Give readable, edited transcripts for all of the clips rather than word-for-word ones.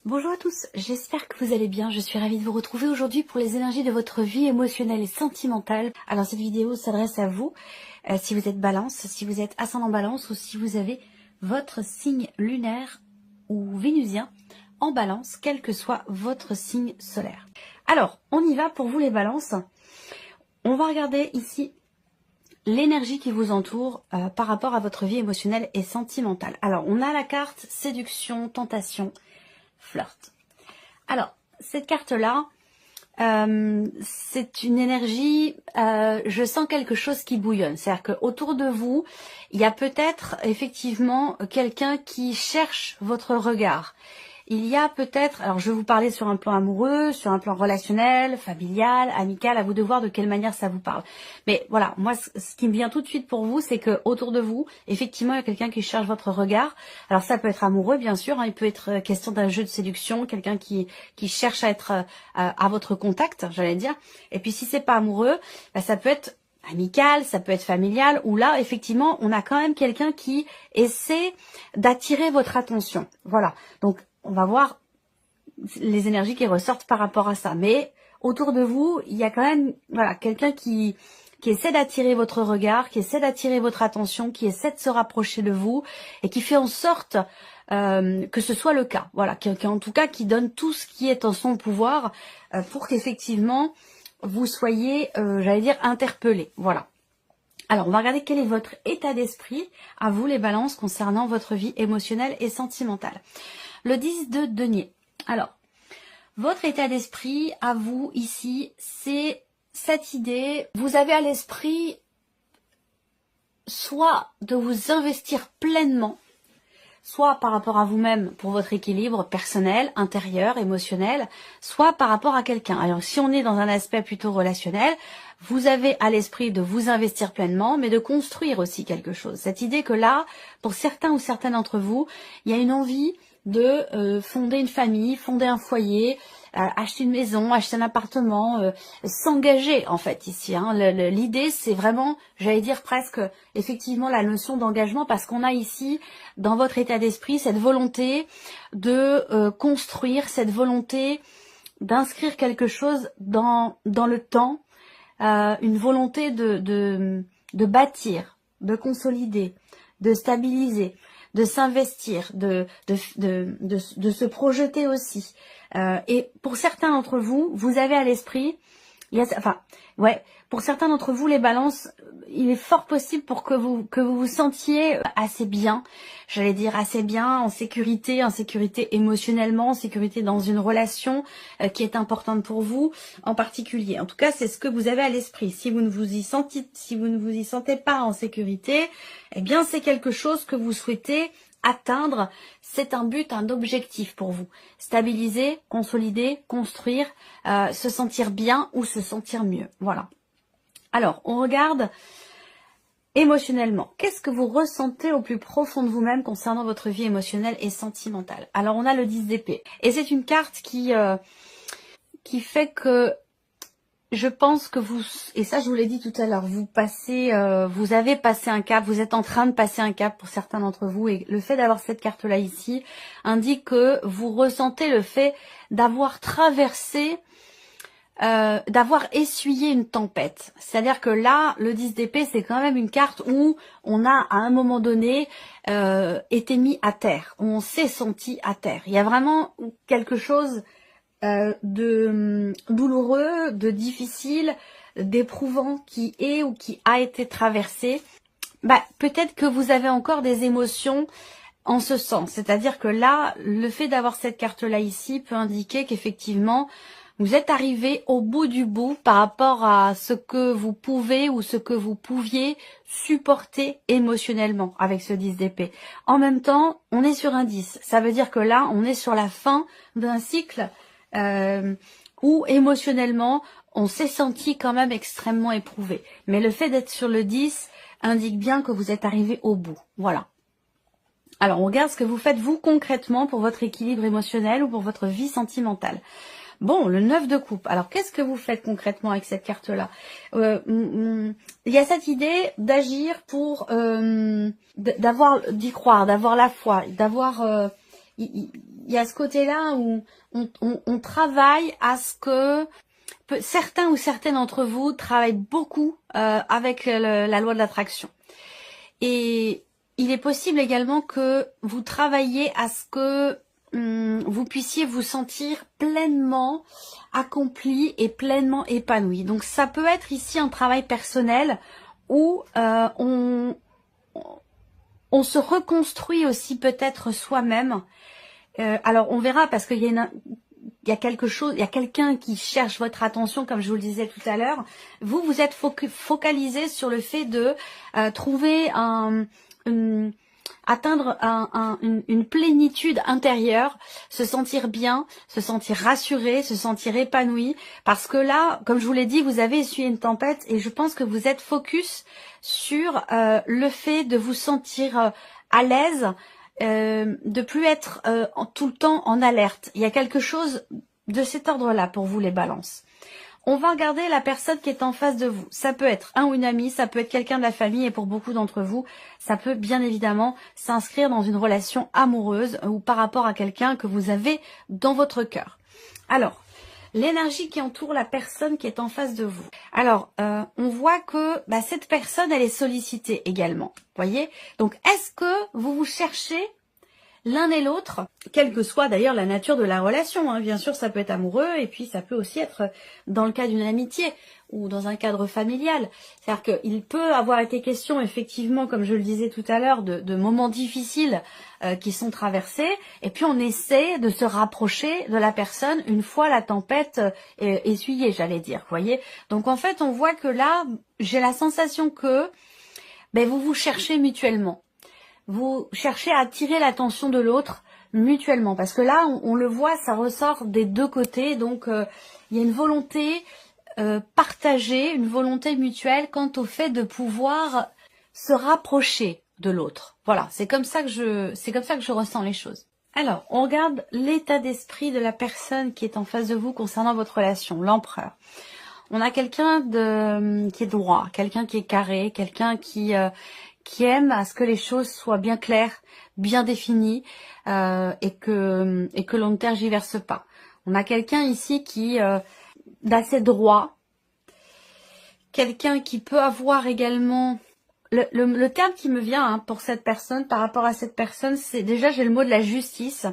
Bonjour à tous, j'espère que vous allez bien. Je suis ravie de vous retrouver aujourd'hui pour les énergies de votre vie émotionnelle et sentimentale. Alors cette vidéo s'adresse à vous, si vous êtes balance, si vous êtes ascendant balance ou si vous avez votre signe lunaire ou vénusien en balance, quel que soit votre signe solaire. Alors, on y va pour vous les balances. On va regarder ici l'énergie qui vous entoure par rapport à votre vie émotionnelle et sentimentale. Alors, on a la carte séduction, tentation, flirt. Alors, cette carte-là, c'est une énergie, je sens quelque chose qui bouillonne. C'est-à-dire qu'autour de vous, il y a peut-être effectivement quelqu'un qui cherche votre regard. Il y a peut-être, alors je vais vous parler sur un plan amoureux, sur un plan relationnel, familial, amical, à vous de voir de quelle manière ça vous parle. Mais voilà, moi ce qui me vient tout de suite pour vous, c'est que autour de vous, effectivement, il y a quelqu'un qui cherche votre regard. Alors ça peut être amoureux, bien sûr, hein, il peut être question d'un jeu de séduction, quelqu'un qui cherche à être à votre contact, j'allais dire. Et puis si c'est pas amoureux, bah, ça peut être amical, ça peut être familial, où là, effectivement, on a quand même quelqu'un qui essaie d'attirer votre attention. Voilà, donc on va voir les énergies qui ressortent par rapport à ça. Mais autour de vous, il y a quand même quelqu'un qui essaie d'attirer votre regard, qui essaie d'attirer votre attention, qui essaie de se rapprocher de vous et qui fait en sorte que ce soit le cas. Voilà, en tout cas qui donne tout ce qui est en son pouvoir pour qu'effectivement vous soyez, j'allais dire, interpellés. Voilà. Alors, on va regarder quel est votre état d'esprit, à vous les balances, concernant votre vie émotionnelle et sentimentale. Le 10 de denier. Alors, votre état d'esprit, à vous, ici, c'est cette idée. Vous avez à l'esprit soit de vous investir pleinement, soit par rapport à vous-même pour votre équilibre personnel, intérieur, émotionnel, soit par rapport à quelqu'un. Alors, si on est dans un aspect plutôt relationnel, vous avez à l'esprit de vous investir pleinement, mais de construire aussi quelque chose. Cette idée que là, pour certains ou certaines d'entre vous, il y a une envie de fonder une famille, fonder un foyer, acheter une maison, acheter un appartement, s'engager en fait ici. Hein. L'idée c'est vraiment, j'allais dire presque effectivement la notion d'engagement parce qu'on a ici dans votre état d'esprit cette volonté de construire, cette volonté d'inscrire quelque chose dans le temps, une volonté de bâtir, de consolider, de stabiliser, de s'investir, de se projeter aussi. Et pour certains d'entre vous, vous avez à l'esprit, pour certains d'entre vous, les balances, il est fort possible pour que vous sentiez assez bien, j'allais dire assez bien, en sécurité émotionnellement, en sécurité dans une relation qui est importante pour vous en particulier. En tout cas, c'est ce que vous avez à l'esprit. Si vous ne vous y sentez pas en sécurité, eh bien c'est quelque chose que vous souhaitez atteindre, c'est un but, un objectif pour vous. Stabiliser, consolider, construire, se sentir bien ou se sentir mieux. Voilà. Alors, on regarde émotionnellement. Qu'est-ce que vous ressentez au plus profond de vous-même concernant votre vie émotionnelle et sentimentale? Alors, on a le 10 d'épée. Et c'est une carte qui fait que je pense que vous, et ça je vous l'ai dit tout à l'heure, vous avez passé un cap, vous êtes en train de passer un cap pour certains d'entre vous, et le fait d'avoir cette carte-là ici indique que vous ressentez le fait d'avoir traversé, d'avoir essuyé une tempête. C'est-à-dire que là, le 10 d'épée, c'est quand même une carte où on a à un moment donné été mis à terre, où on s'est senti à terre. Il y a vraiment quelque chose de douloureux, de difficile, d'éprouvant qui est ou qui a été traversé. Peut-être que vous avez encore des émotions en ce sens. C'est-à-dire que là, le fait d'avoir cette carte-là ici peut indiquer qu'effectivement, vous êtes arrivé au bout du bout par rapport à ce que vous pouvez ou ce que vous pouviez supporter émotionnellement avec ce 10 d'épée. En même temps, on est sur un 10. Ça veut dire que là, on est sur la fin d'un cycle où émotionnellement, on s'est senti quand même extrêmement éprouvé. Mais le fait d'être sur le 10 indique bien que vous êtes arrivé au bout. Voilà. Alors, on regarde ce que vous faites, vous, concrètement, pour votre équilibre émotionnel ou pour votre vie sentimentale. Bon, le 9 de coupe. Alors, qu'est-ce que vous faites concrètement avec cette carte-là? Il y a cette idée d'agir pour d'y croire, d'avoir la foi, d'avoir il y a ce côté-là où on travaille à ce que certains ou certaines d'entre vous travaillent beaucoup avec la loi de l'attraction. Et il est possible également que vous travailliez à ce que vous puissiez vous sentir pleinement accompli et pleinement épanoui. Donc ça peut être ici un travail personnel où on se reconstruit aussi peut-être soi-même. Alors on verra parce qu'il y a quelque chose, il y a quelqu'un qui cherche votre attention, comme je vous le disais tout à l'heure. Vous êtes focalisé sur le fait de trouver atteindre une plénitude intérieure, se sentir bien, se sentir rassuré, se sentir épanoui. Parce que là, comme je vous l'ai dit, vous avez essuyé une tempête et je pense que vous êtes focus sur le fait de vous sentir à l'aise, de plus être tout le temps en alerte. Il y a quelque chose de cet ordre-là pour vous les balances. On va regarder la personne qui est en face de vous. Ça peut être un ou une amie, ça peut être quelqu'un de la famille et pour beaucoup d'entre vous, ça peut bien évidemment s'inscrire dans une relation amoureuse ou par rapport à quelqu'un que vous avez dans votre cœur. Alors, l'énergie qui entoure la personne qui est en face de vous. Alors, on voit que cette personne, elle est sollicitée également. Voyez ? Donc, est-ce que vous cherchez l'un et l'autre, quelle que soit d'ailleurs la nature de la relation, hein. Bien sûr ça peut être amoureux et puis ça peut aussi être dans le cas d'une amitié ou dans un cadre familial. C'est-à-dire qu'il peut avoir été question effectivement, comme je le disais tout à l'heure, de moments difficiles qui sont traversés et puis on essaie de se rapprocher de la personne une fois la tempête essuyée, j'allais dire, vous voyez. Donc en fait on voit que là, j'ai la sensation que vous vous cherchez mutuellement. Vous cherchez à attirer l'attention de l'autre mutuellement. Parce que là, on le voit, ça ressort des deux côtés. Donc, il y a une volonté partagée, une volonté mutuelle quant au fait de pouvoir se rapprocher de l'autre. Voilà, c'est comme ça que je ressens les choses. Alors, on regarde l'état d'esprit de la personne qui est en face de vous concernant votre relation, l'empereur. On a quelqu'un qui est droit, quelqu'un qui est carré, quelqu'un qui aime à ce que les choses soient bien claires, bien définies et que l'on ne tergiverse pas. On a quelqu'un ici qui d'assez droit, quelqu'un qui peut avoir également le terme qui me vient pour cette personne, par rapport à cette personne, c'est déjà j'ai le mot de la justice.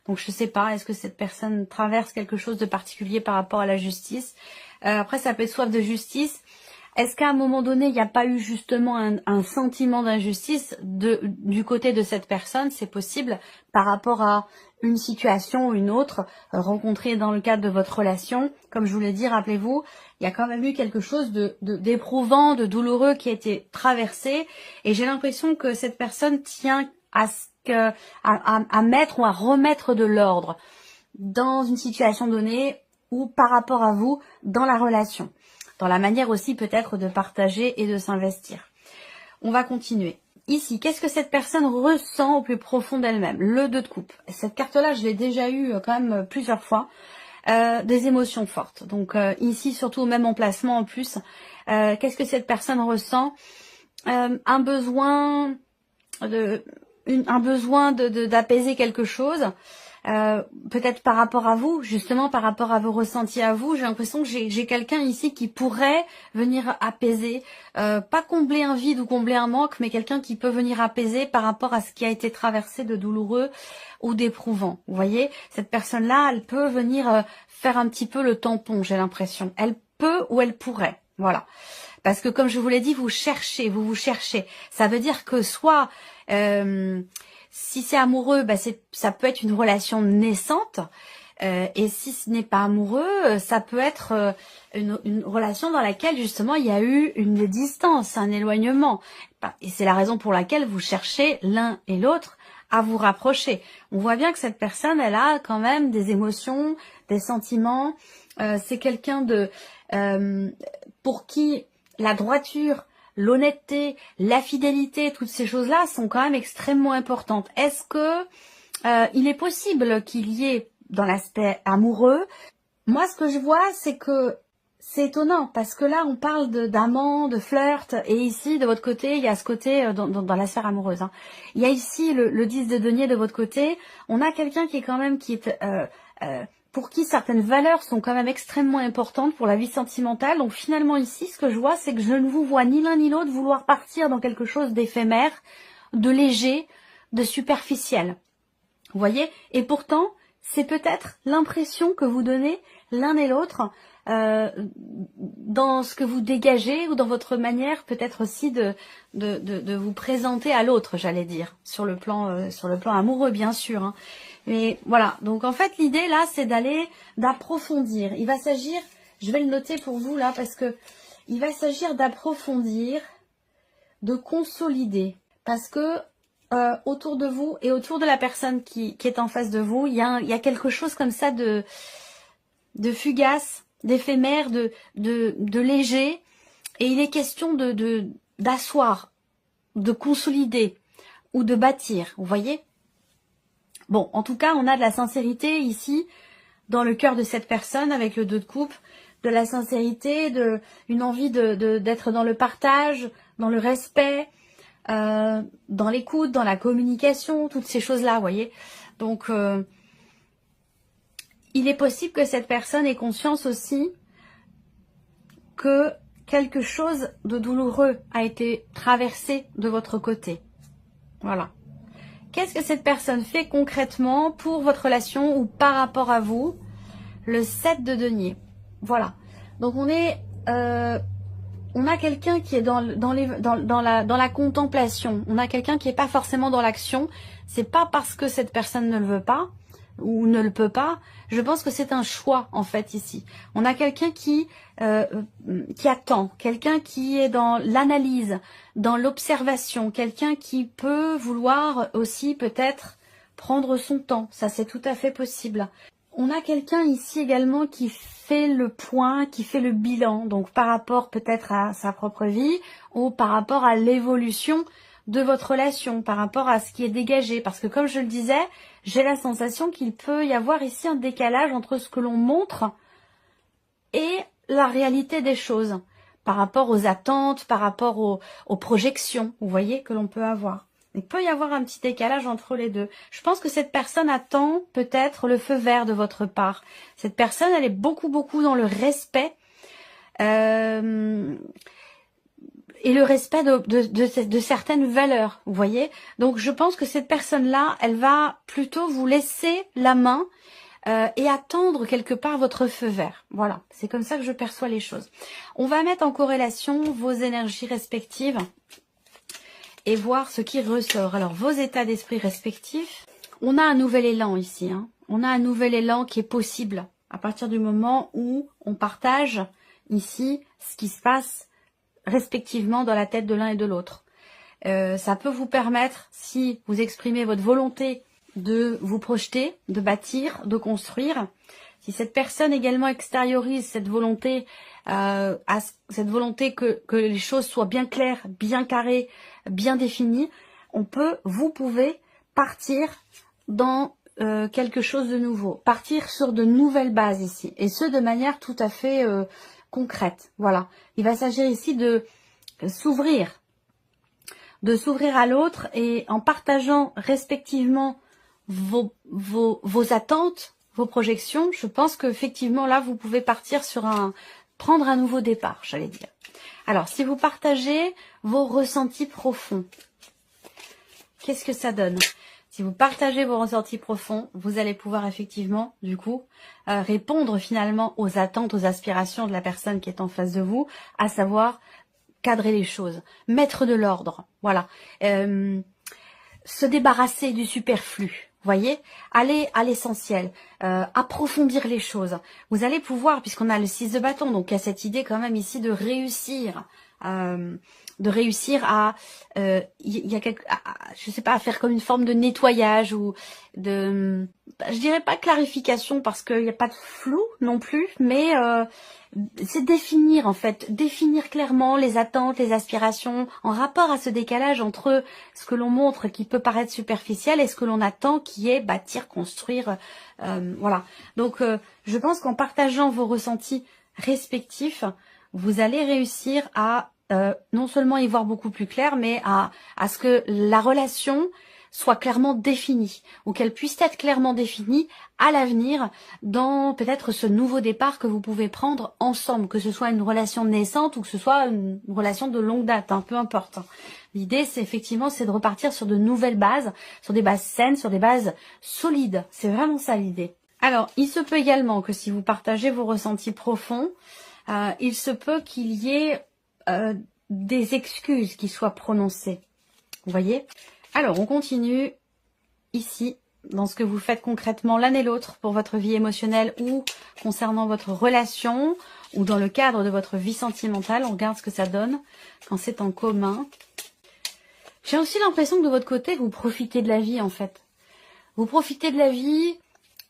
Donc je sais pas, est-ce que cette personne traverse quelque chose de particulier par rapport à la justice. Après ça peut être soif de justice. Est-ce qu'à un moment donné, il n'y a pas eu justement un sentiment d'injustice du côté de cette personne? C'est possible par rapport à une situation ou une autre rencontrée dans le cadre de votre relation. Comme je vous l'ai dit, rappelez-vous, il y a quand même eu quelque chose d'éprouvant, de douloureux qui a été traversé. Et j'ai l'impression que cette personne tient à mettre ou à remettre de l'ordre dans une situation donnée ou par rapport à vous dans la relation. Dans la manière aussi peut-être de partager et de s'investir. On va continuer. Ici, qu'est-ce que cette personne ressent au plus profond d'elle-même? Le 2 de coupe. Cette carte-là, je l'ai déjà eue quand même plusieurs fois. Des émotions fortes. Donc ici, surtout au même emplacement en plus. Qu'est-ce que cette personne ressent? Un besoin d'apaiser quelque chose. Peut-être par rapport à vous, justement par rapport à vos ressentis à vous, j'ai l'impression que j'ai quelqu'un ici qui pourrait venir apaiser, pas combler un vide ou combler un manque, mais quelqu'un qui peut venir apaiser par rapport à ce qui a été traversé de douloureux ou d'éprouvant. Vous voyez, cette personne-là, elle peut venir faire un petit peu le tampon, j'ai l'impression. Elle peut ou elle pourrait, voilà. Parce que comme je vous l'ai dit, vous vous cherchez. Ça veut dire que soit... si c'est amoureux, ça peut être une relation naissante. Et si ce n'est pas amoureux, ça peut être une relation dans laquelle justement il y a eu une distance, un éloignement. Et c'est la raison pour laquelle vous cherchez l'un et l'autre à vous rapprocher. On voit bien que cette personne, elle a quand même des émotions, des sentiments. C'est quelqu'un pour qui la droiture, l'honnêteté, la fidélité, toutes ces choses-là sont quand même extrêmement importantes. Est-ce que il est possible qu'il y ait dans l'aspect amoureux, moi ce que je vois c'est que c'est étonnant parce que là, on parle d'amant, de flirt, et ici, de votre côté, il y a ce côté dans la sphère amoureuse. Hein. Il y a ici le 10 de denier de votre côté. On a quelqu'un qui est quand même, pour qui certaines valeurs sont quand même extrêmement importantes pour la vie sentimentale. Donc finalement ici, ce que je vois, c'est que je ne vous vois ni l'un ni l'autre vouloir partir dans quelque chose d'éphémère, de léger, de superficiel. Vous voyez? Et pourtant, c'est peut-être l'impression que vous donnez l'un et l'autre dans ce que vous dégagez ou dans votre manière peut-être aussi de vous présenter à l'autre, j'allais dire, sur le plan amoureux bien sûr. Hein. Mais voilà, donc en fait l'idée là c'est d'approfondir. Il va s'agir, je vais le noter pour vous là parce que il va s'agir d'approfondir, de consolider, parce que autour de vous et autour de la personne qui est en face de vous, il y a quelque chose comme ça de fugace, d'éphémère, de léger, et il est question d'asseoir, de consolider ou de bâtir, vous voyez? Bon, en tout cas, on a de la sincérité ici, dans le cœur de cette personne, avec le 2 de coupe, de la sincérité, une envie d'être dans le partage, dans le respect, dans l'écoute, dans la communication, toutes ces choses-là, vous voyez. Donc, il est possible que cette personne ait conscience aussi que quelque chose de douloureux a été traversé de votre côté. Voilà. Qu'est-ce que cette personne fait concrètement pour votre relation ou par rapport à vous? Le 7 de denier. Voilà. Donc on a quelqu'un qui est dans la contemplation. On a quelqu'un qui n'est pas forcément dans l'action. C'est pas parce que cette personne ne le veut pas ou ne le peut pas. Je pense que c'est un choix en fait ici. On a quelqu'un qui attend, quelqu'un qui est dans l'analyse, dans l'observation, quelqu'un qui peut vouloir aussi peut-être prendre son temps. Ça c'est tout à fait possible. On a quelqu'un ici également qui fait le point, qui fait le bilan, donc par rapport peut-être à sa propre vie ou par rapport à l'évolution de votre relation, par rapport à ce qui est dégagé. Parce que comme je le disais, j'ai la sensation qu'il peut y avoir ici un décalage entre ce que l'on montre et la réalité des choses, par rapport aux attentes, par rapport aux projections, vous voyez, que l'on peut avoir. Il peut y avoir un petit décalage entre les deux. Je pense que cette personne attend peut-être le feu vert de votre part. Cette personne, elle est beaucoup dans le respect et le respect de certaines valeurs, vous voyez. Donc je pense que cette personne-là, elle va plutôt vous laisser la main et attendre quelque part votre feu vert. Voilà, c'est comme ça que je perçois les choses. On va mettre en corrélation vos énergies respectives et voir ce qui ressort. Alors, vos états d'esprit respectifs, on a un nouvel élan ici. Hein. On a un nouvel élan qui est possible à partir du moment où on partage ici ce qui se passe respectivement dans la tête de l'un et de l'autre. Ça peut vous permettre, si vous exprimez votre volonté de vous projeter, de bâtir, de construire, si cette personne également extériorise cette volonté, que les choses soient bien claires, bien carrées, bien définies, vous pouvez partir dans quelque chose de nouveau, partir sur de nouvelles bases ici, et ce de manière tout à fait concrète. Voilà, il va s'agir ici de s'ouvrir à l'autre et en partageant respectivement vos attentes, vos projections. Je pense qu'effectivement là vous pouvez partir prendre un nouveau départ, j'allais dire. Alors si vous partagez vos ressentis profonds, qu'est-ce que ça donne? Si vous partagez vos ressentis profonds, vous allez pouvoir effectivement, du coup, répondre finalement aux attentes, aux aspirations de la personne qui est en face de vous, à savoir cadrer les choses, mettre de l'ordre, voilà, se débarrasser du superflu, voyez, aller à l'essentiel, approfondir les choses. Vous allez pouvoir, puisqu'on a le 6 de bâton, donc il y a cette idée quand même ici de réussir à je sais pas, à faire comme une forme de nettoyage ou de, je dirais pas clarification parce qu'il n'y a pas de flou non plus, mais c'est définir en fait, définir clairement les attentes, les aspirations en rapport à ce décalage entre ce que l'on montre qui peut paraître superficiel et ce que l'on attend qui est bâtir, construire, voilà. Donc je pense qu'en partageant vos ressentis respectifs, vous allez réussir à non seulement y voir beaucoup plus clair, mais à ce que la relation soit clairement définie, ou qu'elle puisse être clairement définie à l'avenir dans peut-être ce nouveau départ que vous pouvez prendre ensemble, que ce soit une relation naissante ou que ce soit une relation de longue date, hein, peu importe. L'idée, c'est effectivement de repartir sur de nouvelles bases, sur des bases saines, sur des bases solides. C'est vraiment ça l'idée. Alors, il se peut également que si vous partagez vos ressentis profonds, il se peut qu'il y ait des excuses qui soient prononcées. Vous voyez? Alors, on continue ici, dans ce que vous faites concrètement l'un et l'autre pour votre vie émotionnelle ou concernant votre relation ou dans le cadre de votre vie sentimentale. On regarde ce que ça donne quand c'est en commun. J'ai aussi l'impression que de votre côté, vous profitez de la vie en fait. Vous profitez de la vie,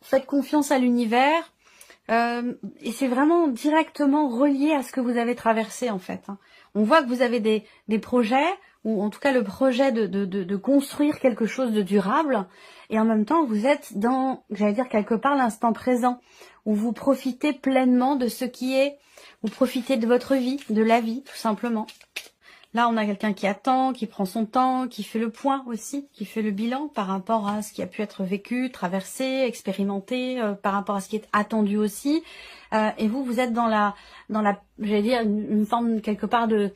faites confiance à l'univers et c'est vraiment directement relié à ce que vous avez traversé en fait. On voit que vous avez des projets, ou en tout cas le projet de construire quelque chose de durable, et en même temps vous êtes dans, j'allais dire quelque part, l'instant présent, où vous profitez pleinement de ce qui est, vous profitez de votre vie, de la vie tout simplement. Là, on a quelqu'un qui attend, qui prend son temps, qui fait le point aussi, qui fait le bilan par rapport à ce qui a pu être vécu, traversé, expérimenté, par rapport à ce qui est attendu aussi. Et vous êtes dans la, j'allais dire, une forme quelque part de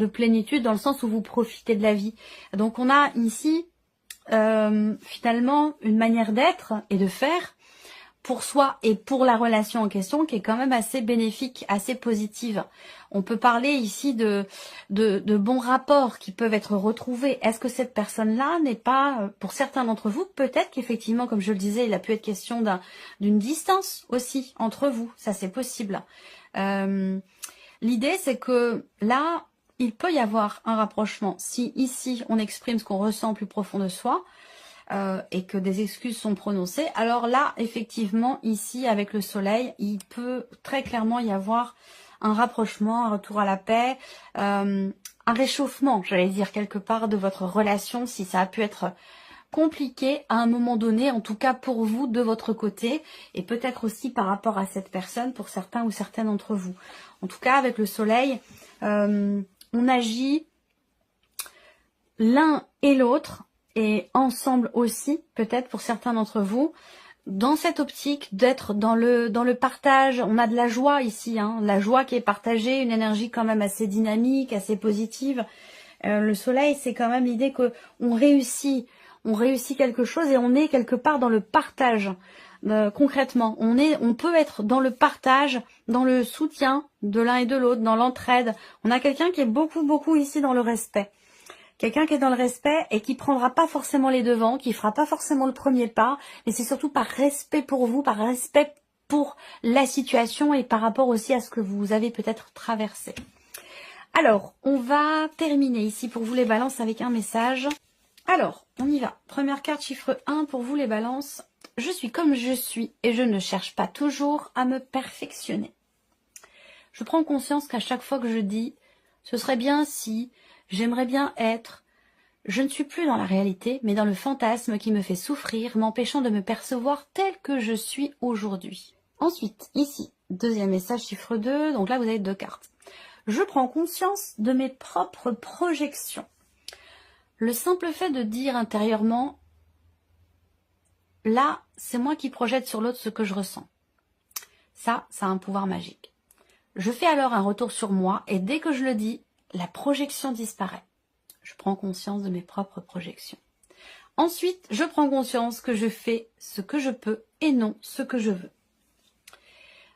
plénitude, dans le sens où vous profitez de la vie. Donc, on a ici, finalement, une manière d'être et de faire pour soi et pour la relation en question qui est quand même assez bénéfique, assez positive. On peut parler ici de bons rapports qui peuvent être retrouvés. Est-ce que cette personne-là n'est pas, pour certains d'entre vous, peut-être qu'effectivement, comme je le disais, il a pu être question d'une distance aussi entre vous. Ça, c'est possible. L'idée, c'est que là, il peut y avoir un rapprochement. Si ici, on exprime ce qu'on ressent au plus profond de soi, et que des excuses sont prononcées, alors là, effectivement, ici, avec le soleil, il peut très clairement y avoir un rapprochement, un retour à la paix, un réchauffement, j'allais dire, quelque part, de votre relation, si ça a pu être compliqué à un moment donné, en tout cas pour vous, de votre côté, et peut-être aussi par rapport à cette personne, pour certains ou certaines d'entre vous. En tout cas, avec le soleil, on agit l'un et l'autre, et ensemble aussi, peut-être pour certains d'entre vous, dans cette optique d'être dans le partage. On a de la joie ici, hein, la joie qui est partagée, une énergie quand même assez dynamique, assez positive. Le soleil, c'est quand même l'idée que on réussit quelque chose et on est quelque part dans le partage. Concrètement, on peut être dans le partage, dans le soutien de l'un et de l'autre, dans l'entraide. On a quelqu'un qui est beaucoup ici dans le respect. Quelqu'un qui est dans le respect et qui prendra pas forcément les devants, qui fera pas forcément le premier pas, mais c'est surtout par respect pour vous, par respect pour la situation et par rapport aussi à ce que vous avez peut-être traversé. Alors, on va terminer ici pour vous les balances avec un message. Alors, on y va. Première carte, chiffre 1 pour vous les balances. Je suis comme je suis et je ne cherche pas toujours à me perfectionner. Je prends conscience qu'à chaque fois que je dis « ce serait bien si », j'aimerais bien être. Je ne suis plus dans la réalité, mais dans le fantasme qui me fait souffrir, m'empêchant de me percevoir tel que je suis aujourd'hui. Ensuite, ici, deuxième message, chiffre 2, donc là vous avez 2 cartes. Je prends conscience de mes propres projections. Le simple fait de dire intérieurement, là, c'est moi qui projette sur l'autre ce que je ressens. Ça a un pouvoir magique. Je fais alors un retour sur moi, et dès que je le dis, la projection disparaît. Je prends conscience de mes propres projections. Ensuite, je prends conscience que je fais ce que je peux et non ce que je veux.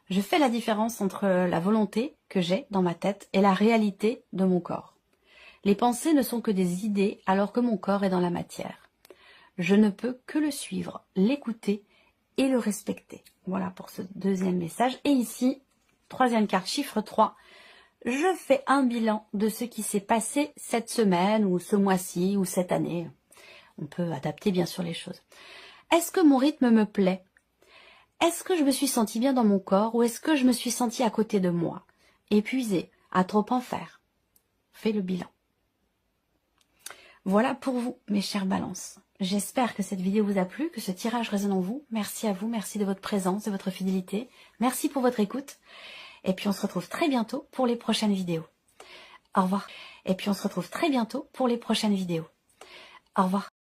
Je fais la différence entre la volonté que j'ai dans ma tête et la réalité de mon corps. Les pensées ne sont que des idées alors que mon corps est dans la matière. Je ne peux que le suivre, l'écouter et le respecter. Voilà pour ce deuxième message. Et ici, troisième carte, chiffre 3. Je fais un bilan de ce qui s'est passé cette semaine ou ce mois-ci ou cette année. On peut adapter bien sûr les choses. Est-ce que mon rythme me plaît? Est-ce que je me suis sentie bien dans mon corps ou est-ce que je me suis sentie à côté de moi? Épuisée, à trop en faire? Fais le bilan. Voilà pour vous, mes chères balances. J'espère que cette vidéo vous a plu, que ce tirage résonne en vous. Merci à vous, merci de votre présence, de votre fidélité. Merci pour votre écoute. Et puis on se retrouve très bientôt pour les prochaines vidéos. Au revoir. Et puis on se retrouve très bientôt pour les prochaines vidéos. Au revoir.